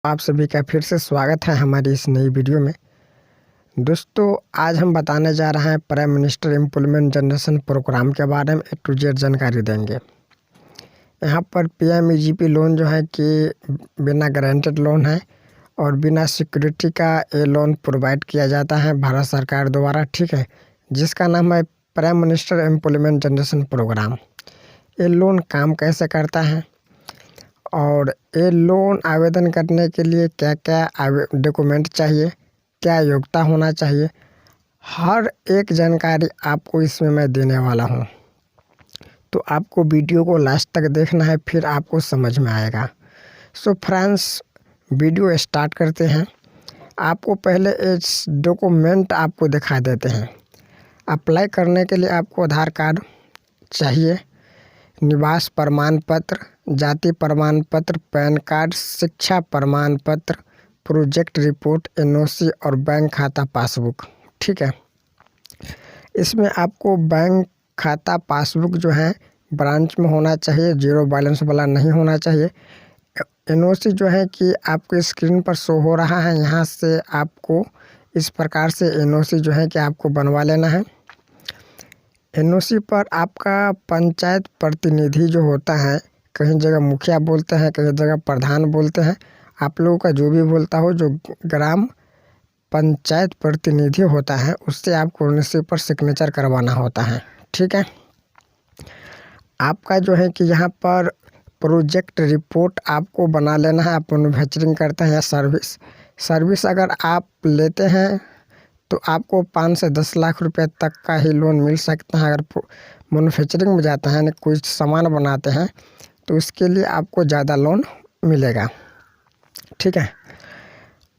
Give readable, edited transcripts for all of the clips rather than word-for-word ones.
आप सभी का फिर से स्वागत है हमारी इस नई वीडियो में। दोस्तों, आज हम बताने जा रहे हैं prime minister employment generation programme के बारे में A to Z जानकारी देंगे। यहाँ पर PMEGP लोन जो है कि बिना गारंटेड लोन है और बिना सिक्योरिटी का ये लोन प्रोवाइड किया जाता है भारत सरकार द्वारा, ठीक है, जिसका नाम है prime minister employment generation programme. ये लोन काम कैसे करता है और ये लोन आवेदन करने के लिए क्या क्या डॉक्यूमेंट चाहिए, क्या योग्यता होना चाहिए, हर एक जानकारी आपको इसमें मैं देने वाला हूँ। तो आपको वीडियो को लास्ट तक देखना है, फिर आपको समझ में आएगा। सो फ्रेंड्स, वीडियो स्टार्ट करते हैं। आपको पहले इस डॉक्यूमेंट आपको दिखा देते हैं। अप्लाई करने के लिए आपको आधार कार्ड चाहिए, निवास प्रमाण पत्र, जाति प्रमाण पत्र, पैन कार्ड, शिक्षा प्रमाण पत्र, प्रोजेक्ट रिपोर्ट, NOC और बैंक खाता पासबुक, ठीक है। इसमें आपको बैंक खाता पासबुक जो है ब्रांच में होना चाहिए, जीरो बैलेंस वाला नहीं होना चाहिए। NOC जो है कि आपको स्क्रीन पर शो हो रहा है, यहाँ से आपको इस प्रकार से NOC जो है कि आपको बनवा लेना है। NOC पर आपका पंचायत प्रतिनिधि जो होता है, कहीं जगह मुखिया बोलते हैं, कहीं जगह प्रधान बोलते हैं, आप लोगों का जो भी बोलता हो, जो ग्राम पंचायत प्रतिनिधि होता है उससे आपको NOC पर सिग्नेचर करवाना होता है, ठीक है। आपका जो है कि यहाँ पर प्रोजेक्ट रिपोर्ट आपको बना लेना है। आप मैन्युफैक्चरिंग करते हैं या सर्विस अगर आप लेते हैं तो आपको 5 से 10 लाख रुपए तक का ही लोन मिल सकता है। अगर मैन्युफैक्चरिंग में जाते हैं, कोई सामान बनाते हैं, तो उसके लिए आपको ज़्यादा लोन मिलेगा, ठीक है।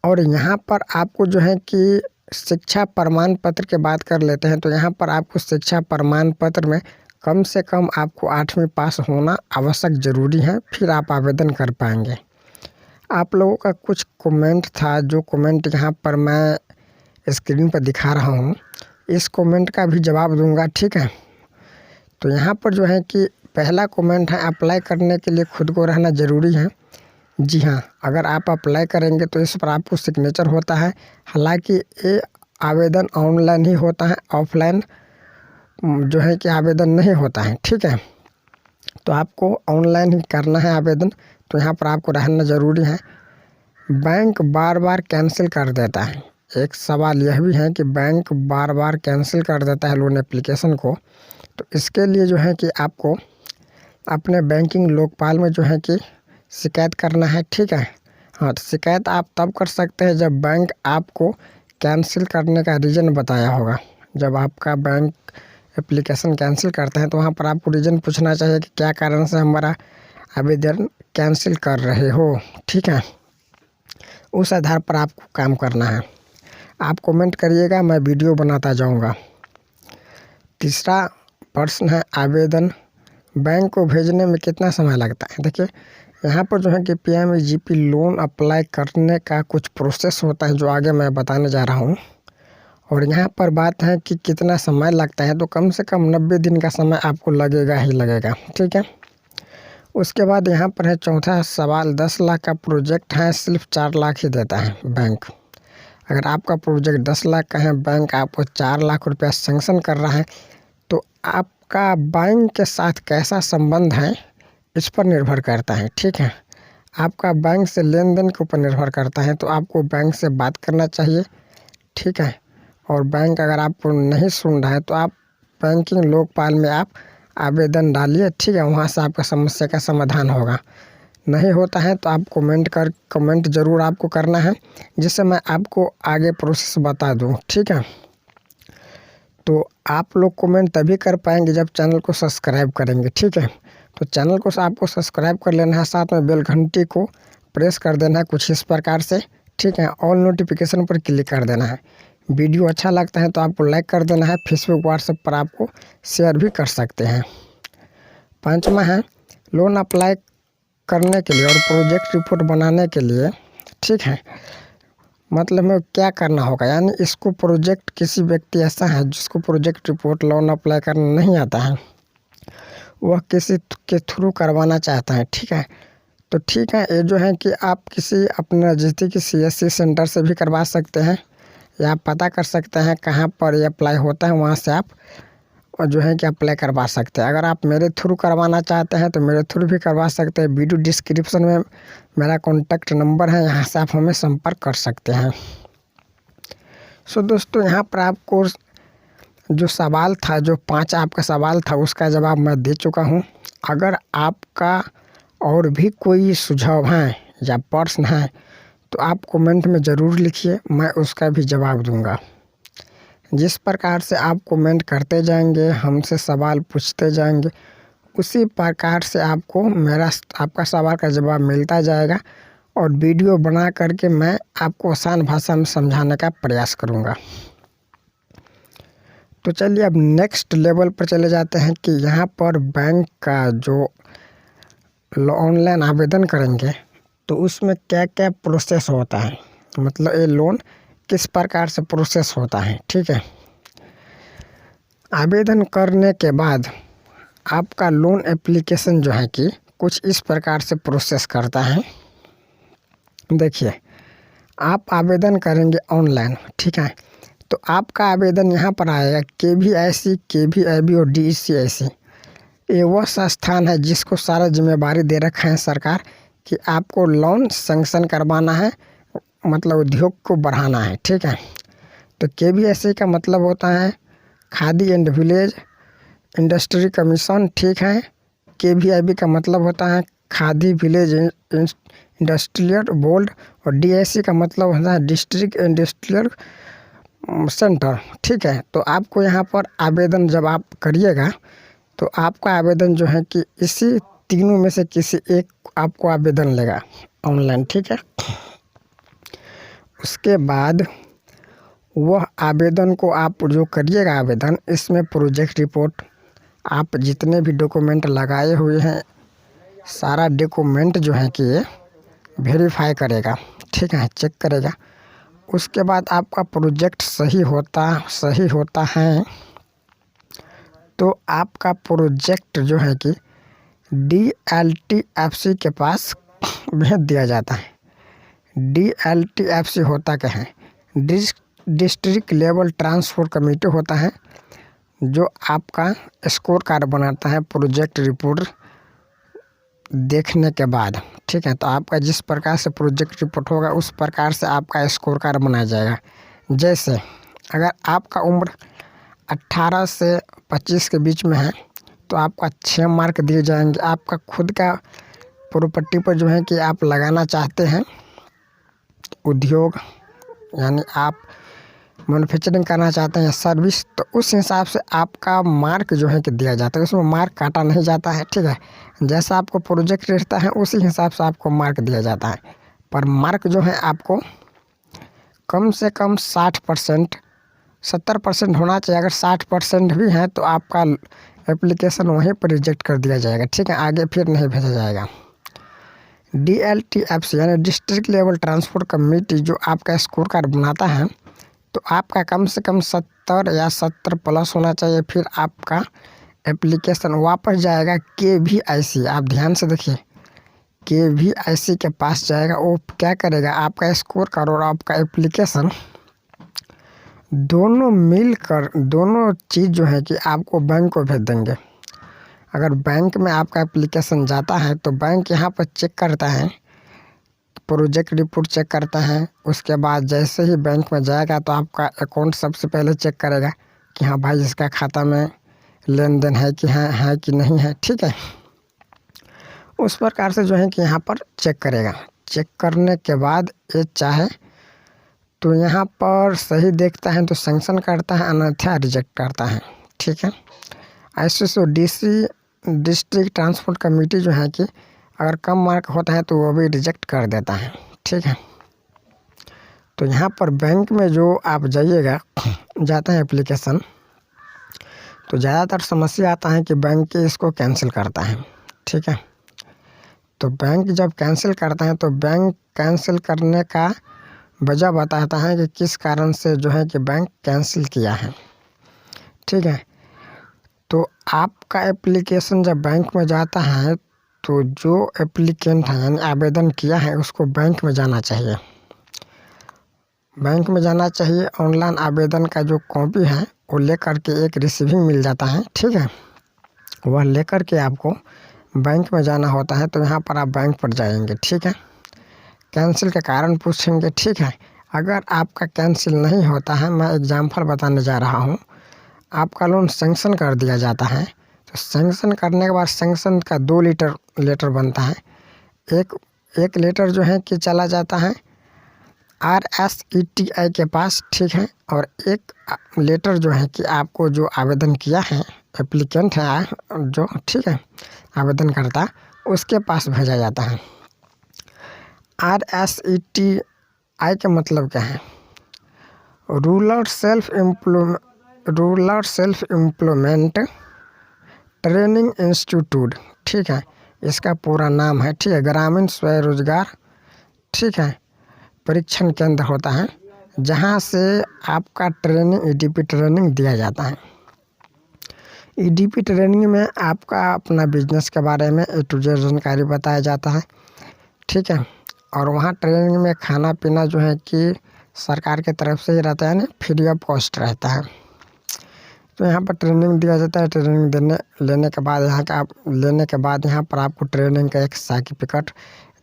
और यहाँ पर आपको जो है कि शिक्षा प्रमाण पत्र की बात कर लेते हैं, तो यहाँ पर आपको शिक्षा प्रमाण पत्र में कम से कम आपको 8वीं पास होना आवश्यक ज़रूरी है, फिर आप आवेदन कर पाएंगे। आप लोगों का कुछ कमेंट था, जो कमेंट यहाँ पर मैं स्क्रीन पर दिखा रहा हूँ, इस कमेंट का भी जवाब दूंगा, ठीक है। तो यहाँ पर जो है कि पहला कमेंट है, अप्लाई करने के लिए खुद को रहना ज़रूरी है। जी हाँ, अगर आप अप्लाई करेंगे तो इस पर आपको सिग्नेचर होता है। हालांकि ये आवेदन ऑनलाइन ही होता है, ऑफलाइन जो है कि आवेदन नहीं होता है, ठीक है। तो आपको ऑनलाइन ही करना है आवेदन, तो यहाँ पर आपको रहना ज़रूरी है। बैंक बार बार कैंसिल कर देता है। एक सवाल यह भी है कि बैंक बार बार कैंसिल कर देता है लोन एप्लीकेशन को, तो इसके लिए जो है कि आपको अपने बैंकिंग लोकपाल में जो है कि शिकायत करना है, ठीक है। हाँ, तो शिकायत आप तब कर सकते हैं जब बैंक आपको कैंसिल करने का रीज़न बताया होगा। जब आपका बैंक एप्लीकेशन कैंसिल करते हैं तो वहाँ पर आपको रीज़न पूछना चाहिए कि क्या कारण से हमारा आवेदन कैंसिल कर रहे हो, ठीक है। उस आधार पर आपको काम करना है। आप कमेंट करिएगा, मैं वीडियो बनाता जाऊंगा। तीसरा प्रश्न है, आवेदन बैंक को भेजने में कितना समय लगता है। देखिए, यहाँ पर जो है कि PMEGP लोन अप्लाई करने का कुछ प्रोसेस होता है, जो आगे मैं बताने जा रहा हूँ। और यहाँ पर बात है कि कितना समय लगता है, तो कम से कम 90 दिन का समय आपको लगेगा ही लगेगा, ठीक है। उसके बाद यहाँ पर है चौथा सवाल, 10 लाख का प्रोजेक्ट है, सिर्फ 4 लाख ही देता है बैंक। अगर आपका प्रोजेक्ट 10 लाख का है, बैंक आपको 4 लाख रुपया सेंक्शन कर रहा है, तो आपका बैंक के साथ कैसा संबंध है इस पर निर्भर करता है, ठीक है। आपका बैंक से लेन देन के ऊपर निर्भर करता है, तो आपको बैंक से बात करना चाहिए, ठीक है। और बैंक अगर आपको नहीं सुन रहा है तो आप बैंकिंग लोकपाल में आप आवेदन डालिए, ठीक है। वहाँ से आपका समस्या का समाधान होगा। नहीं होता है तो आप कमेंट ज़रूर आपको करना है, जिससे मैं आपको आगे प्रोसेस बता दूँ, ठीक है। तो आप लोग कमेंट तभी कर पाएंगे जब चैनल को सब्सक्राइब करेंगे, ठीक है। तो चैनल को आपको सब्सक्राइब कर लेना है, साथ में बेल घंटी को प्रेस कर देना है कुछ इस प्रकार से, ठीक है। ऑल नोटिफिकेशन पर क्लिक कर देना है। वीडियो अच्छा लगता है तो आपको लाइक कर देना है। फेसबुक व्हाट्सएप पर आपको शेयर भी कर सकते हैं। पांचवा है, लोन अप्लाई करने के लिए और प्रोजेक्ट रिपोर्ट बनाने के लिए, ठीक है, मतलब में क्या करना होगा। यानी इसको प्रोजेक्ट, किसी व्यक्ति ऐसा है जिसको प्रोजेक्ट रिपोर्ट लोन अप्लाई करना नहीं आता है, वह किसी के थ्रू करवाना चाहता है, ठीक है। तो ठीक है, ये जो है कि आप किसी अपने नज़दीकी CSC सेंटर से भी करवा सकते हैं, या आप पता कर सकते हैं कहाँ पर ये अप्लाई होता है, वहाँ से आप और जो है कि अप्लाई करवा सकते हैं। अगर आप मेरे थ्रू करवाना चाहते हैं तो मेरे थ्रू भी करवा सकते हैं। वीडियो डिस्क्रिप्शन में मेरा कॉन्टैक्ट नंबर है, यहाँ से आप हमें संपर्क कर सकते हैं। सो दोस्तों, यहाँ पर आपको जो सवाल था, जो 5 आपका सवाल था, उसका जवाब मैं दे चुका हूँ। अगर आपका और भी कोई सुझाव हैं या प्रश्न हैं तो आप कमेंट में ज़रूर लिखिए, मैं उसका भी जवाब दूंगा। जिस प्रकार से आप कमेंट करते जाएंगे, हमसे सवाल पूछते जाएंगे, उसी प्रकार से आपको आपका सवाल का जवाब मिलता जाएगा और वीडियो बना करके मैं आपको आसान भाषा में समझाने का प्रयास करूंगा। तो चलिए अब नेक्स्ट लेवल पर चले जाते हैं कि यहाँ पर बैंक का जो ऑनलाइन आवेदन करेंगे तो उसमें क्या क्या प्रोसेस होता है, मतलब ये लोन किस प्रकार से प्रोसेस होता है। ठीक है, आवेदन करने के बाद आपका लोन एप्लीकेशन जो है कि कुछ इस प्रकार से प्रोसेस करता है। देखिए, आप आवेदन करेंगे ऑनलाइन, ठीक है, तो आपका आवेदन यहाँ पर आएगा KVIC, KVIB और DECIC। ये वह संस्थान है जिसको सारा जिम्मेदारी दे रखा है सरकार कि आपको लोन सैंक्शन करवाना है, मतलब उद्योग को बढ़ाना है। ठीक है, तो KVIC का मतलब होता है khadi and village industry commission. ठीक है, KVIB का मतलब होता है खादी विलेज इंडस्ट्रियल बोर्ड और DIC का मतलब होता है डिस्ट्रिक्ट इंडस्ट्रियल सेंटर। ठीक है, तो आपको यहाँ पर आवेदन जब आप करिएगा तो आपका आवेदन जो है कि इसी तीनों में से किसी एक आपको आवेदन लेगा ऑनलाइन। ठीक है, उसके बाद वह आवेदन को आप जो करिएगा आवेदन, इसमें प्रोजेक्ट रिपोर्ट, आप जितने भी डॉक्यूमेंट लगाए हुए हैं, सारा डॉक्यूमेंट जो है कि ये वेरीफाई करेगा। ठीक है, चेक करेगा। उसके बाद आपका प्रोजेक्ट सही होता है तो आपका प्रोजेक्ट जो है कि DLTFC के पास भेज दिया जाता है। DLTFC होता क्या है? डिस्ट्रिक्ट लेवल ट्रांसपोर्ट कमेटी होता है, जो आपका स्कोर कार्ड बनाता है प्रोजेक्ट रिपोर्ट देखने के बाद। ठीक है, तो आपका जिस प्रकार से प्रोजेक्ट रिपोर्ट होगा उस प्रकार से आपका स्कोर कार्ड बनाया जाएगा। जैसे अगर आपका उम्र 18 से 25 के बीच में है तो आपका 6 मार्क दिए जाएंगे। आपका खुद का प्रॉपर्टी पर जो है कि आप लगाना चाहते हैं उद्योग, यानी आप मैन्युफैक्चरिंग करना चाहते हैं सर्विस, तो उस हिसाब से आपका मार्क जो है कि दिया जाता है। उसमें मार्क काटा नहीं जाता है। ठीक है, जैसा आपको प्रोजेक्ट रहता है उसी हिसाब से आपको मार्क दिया जाता है। पर मार्क जो है आपको कम से कम 60%, 70% होना चाहिए। अगर 60% भी है तो आपका एप्लीकेशन वहीं पर रिजेक्ट कर दिया जाएगा। ठीक है, आगे फिर नहीं भेजा जाएगा। DLTFC यानी डिस्ट्रिक्ट लेवल ट्रांसपोर्ट कमेटी जो आपका स्कोर कार्ड बनाता है, तो आपका कम से कम 70 या 70 प्लस होना चाहिए। फिर आपका एप्लीकेशन वापस जाएगा KVIC। आप ध्यान से देखिए, KVIC के पास जाएगा। वो क्या करेगा, आपका स्कोर कार्ड और आपका एप्लीकेशन दोनों मिलकर दोनों चीज़ जो है कि आपको बैंक को भेज देंगे। अगर बैंक में आपका एप्लीकेशन जाता है तो बैंक यहाँ पर चेक करता है, प्रोजेक्ट रिपोर्ट चेक करता है। उसके बाद जैसे ही बैंक में जाएगा तो आपका अकाउंट सबसे पहले चेक करेगा कि हाँ भाई इसका खाता में लेन देन है कि नहीं है। ठीक है, उस प्रकार से जो है कि यहाँ पर चेक करेगा। चेक करने के बाद ये चाहे तो यहाँ पर सही देखता है तो सैंक्शन करता है, अन्यथा रिजेक्ट करता है। ठीक है, ऐसे DC डिस्ट्रिक्ट ट्रांसपोर्ट कमेटी जो है कि अगर कम मार्क होता है तो वो भी रिजेक्ट कर देता है। ठीक है, तो यहाँ पर बैंक में जो आप जाते हैं एप्लीकेशन, तो ज़्यादातर समस्या आता है कि बैंक इसको कैंसिल करता है। ठीक है, तो बैंक जब कैंसिल करता है तो बैंक कैंसिल करने का वजह बताता है कि किस कारण से जो है कि बैंक कैंसिल किया है। ठीक है, तो आपका एप्लीकेशन जब बैंक में जाता है तो जो एप्लीकेंट है यानी आवेदन किया है उसको बैंक में जाना चाहिए। बैंक में जाना चाहिए, ऑनलाइन आवेदन का जो कॉपी है वो लेकर के एक रिसीविंग मिल जाता है, ठीक है। वह लेकर के आपको बैंक में जाना होता है। तो यहाँ पर आप बैंक पर जाएंगे, ठीक है। कैंसिल का कारण पूछेंगे, ठीक है। अगर आपका कैंसिल नहीं होता है, मैं एग्जाम्पल बताने जा रहा हूँ, आपका लोन सैंक्शन कर दिया जाता है। तो सैंक्शन करने के बाद सैंक्शन का 2 लेटर बनता है। एक लेटर जो है कि चला जाता है RSETI के पास, ठीक है। और एक लेटर जो है कि आपको जो आवेदन किया है एप्लीकेंट है जो, ठीक है, आवेदन करता उसके पास भेजा जाता है। RSETI का मतलब क्या है? Rural self employment training institute, ठीक है। इसका पूरा नाम है, ठीक है। ग्रामीण स्वरोजगार, ठीक है, परीक्षण केंद्र होता है जहाँ से आपका ट्रेनिंग EDP ट्रेनिंग दिया जाता है। EDP ट्रेनिंग में आपका अपना बिजनेस के बारे में A to Z जानकारी बताया जाता है, ठीक है। और वहाँ ट्रेनिंग में खाना पीना जो है कि सरकार की तरफ से ही रहता है, यानी फ्री ऑफ कॉस्ट रहता है। तो यहाँ पर ट्रेनिंग दिया जाता है। ट्रेनिंग लेने के बाद यहाँ पर आपको ट्रेनिंग का एक सर्टिफिकेट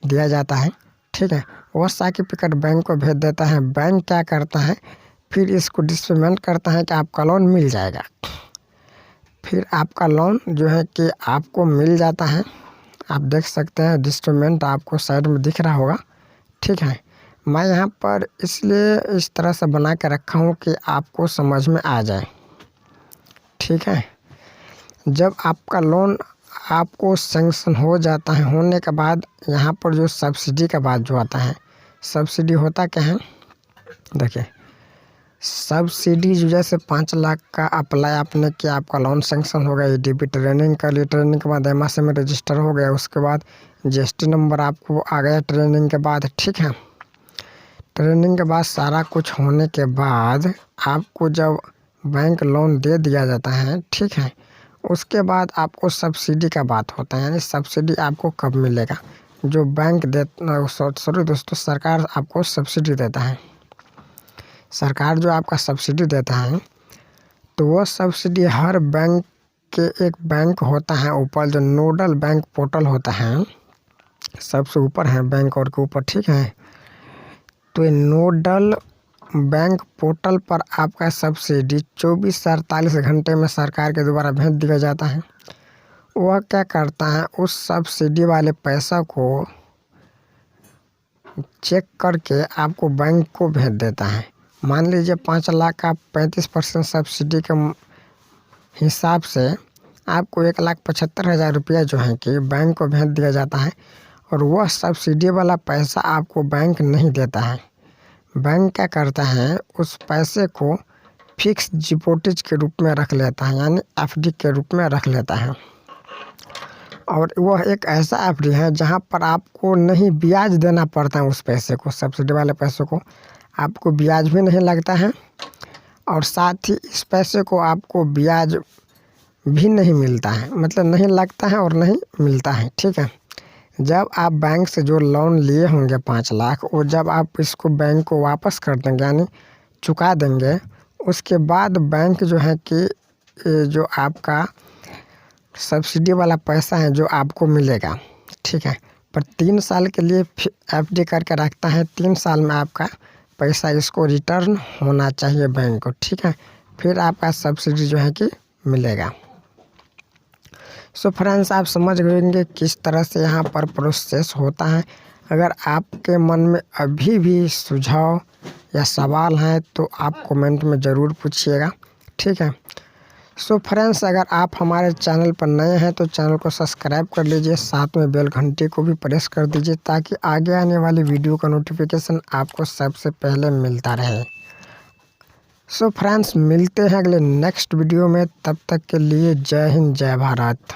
दिया जाता है, ठीक है। वो सर्टिफिकेट बैंक को भेज देता है। बैंक क्या करता है, फिर इसको डिस्बर्समेंट करता है कि आपका लोन मिल जाएगा। फिर आपका लोन जो है कि आपको मिल जाता है। आप देख सकते हैं डिस्बर्समेंट आपको साइड में दिख रहा होगा, ठीक है। मैं यहाँ पर इसलिए इस तरह से बना के रखा हूँ कि आपको समझ में आ जाए, ठीक है। जब आपका लोन आपको सैंक्शन हो जाता है, होने के बाद यहाँ पर जो सब्सिडी का बात जो आता है, सब्सिडी होता क्या है, देखिए। सब्सिडी जो जैसे 5 लाख का अप्लाई आपने किया, आपका लोन सैंक्शन हो गया, EDP ट्रेनिंग कर ली, ट्रेनिंग के बाद MIS में रजिस्टर हो गया, उसके बाद GST नंबर आपको आ गया ट्रेनिंग के बाद, ठीक है। ट्रेनिंग के बाद सारा कुछ होने के बाद आपको जब बैंक लोन दे दिया जाता है, ठीक है, उसके बाद आपको सब्सिडी का बात होता है, यानी सब्सिडी आपको कब मिलेगा। जो बैंक सॉरी दोस्तों, सरकार आपको सब्सिडी देता है। सरकार जो आपका सब्सिडी देता है, तो वो सब्सिडी हर बैंक के एक बैंक होता है ऊपर, जो नोडल बैंक पोर्टल होता है, सबसे ऊपर है बैंक और के ऊपर, ठीक है। तो ये नोडल बैंक पोर्टल पर आपका सब्सिडी 24 से 48 घंटे में सरकार के द्वारा भेज दिया जाता है। वह क्या करता है, उस सब्सिडी वाले पैसा को चेक करके आपको बैंक को भेज देता है। मान लीजिए 5 लाख का 35% सब्सिडी के हिसाब से आपको 1,75,000 रुपया जो है कि बैंक को भेज दिया जाता है। और वह सब्सिडी वाला पैसा आपको बैंक नहीं देता है। बैंक क्या करता है, उस पैसे को फिक्स डिपॉजिट के रूप में रख लेता है, यानी FD के रूप में रख लेता है। और वह एक ऐसा FD है जहां पर आपको नहीं ब्याज देना पड़ता है। उस पैसे को, सब्सिडी वाले पैसे को आपको ब्याज भी नहीं लगता है, और साथ ही इस पैसे को आपको ब्याज भी नहीं मिलता है, मतलब नहीं लगता है और नहीं मिलता है, ठीक है। जब आप बैंक से जो लोन लिए होंगे 5 लाख, वो जब आप इसको बैंक को वापस कर देंगे, यानी चुका देंगे, उसके बाद बैंक जो है कि जो आपका सब्सिडी वाला पैसा है जो आपको मिलेगा, ठीक है। पर 3 साल के लिए FD करके रखता है। 3 साल में आपका पैसा इसको रिटर्न होना चाहिए बैंक को, ठीक है। फिर आपका सब्सिडी जो है कि मिलेगा। सो फ्रेंड्स, आप समझ गएंगे किस तरह से यहाँ पर प्रोसेस होता है। अगर आपके मन में अभी भी सुझाव या सवाल हैं तो आप कमेंट में ज़रूर पूछिएगा, ठीक है। सो फ्रेंड्स, अगर आप हमारे चैनल पर नए हैं तो चैनल को सब्सक्राइब कर लीजिए, साथ में बेल घंटी को भी प्रेस कर दीजिए, ताकि आगे आने वाली वीडियो का नोटिफिकेशन आपको सबसे पहले मिलता रहे। सो फ्रेंड्स, मिलते हैं अगले नेक्स्ट वीडियो में। तब तक के लिए जय हिंद, जय भारत।